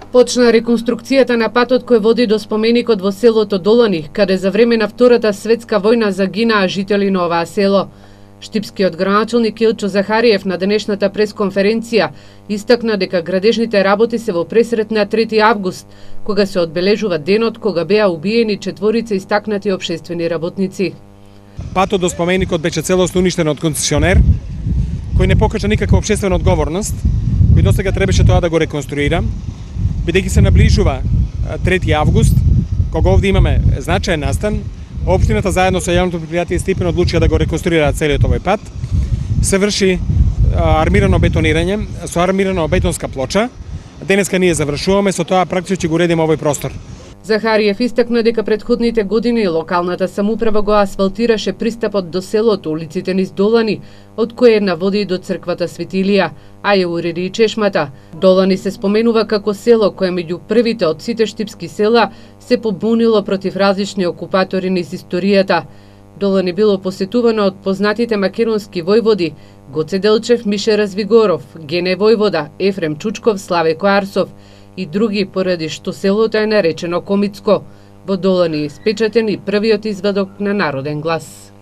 Почна реконструкцијата на патот кој води до споменикот во селото Долани, каде за време на Втората светска војна загинаа жители на оваа село. Штипскиот градоначалник Илчо Захариев на денешната пресконференција истакна дека градежните работи се во пресрет на 3 август, кога се одбележува денот кога беа убиени 4 истакнати општествени работници. Патот до споменикот беше целосно уништен од концесионер, кој не покажа никаква општествена одговорност, кој досега требаше тоа да го реконструира. Бидејќи се наближува 3 август, кога овде имаме значаен настан, општината заедно со јавното предпријатие Стипин одлучија да го реконструира целиот овој пат. Се врши армирано бетонирање со армирана бетонска плоча. Денеска ние завршуваме, со тоа практично ќе го уредиме овој простор. Захариев истакна дека претходните години локалната самоуправа го асфалтираше пристапот до селото, улиците низ Долани, од која една води до црквата Свети Илија, а ја уреди и чешмата. Долани се споменува како село кое меѓу првите од сите штипски села се побунило против различни окупатори низ историјата. Долани било посетувано од познатите македонски војводи Гоце Делчев, Мише Развигоров, Гене Војвода, Ефрем Чучков, Славе Коарсов и други, поради што селото е наречено Комицко. Во Долани е испечатен и првиот извадок на Народен глас.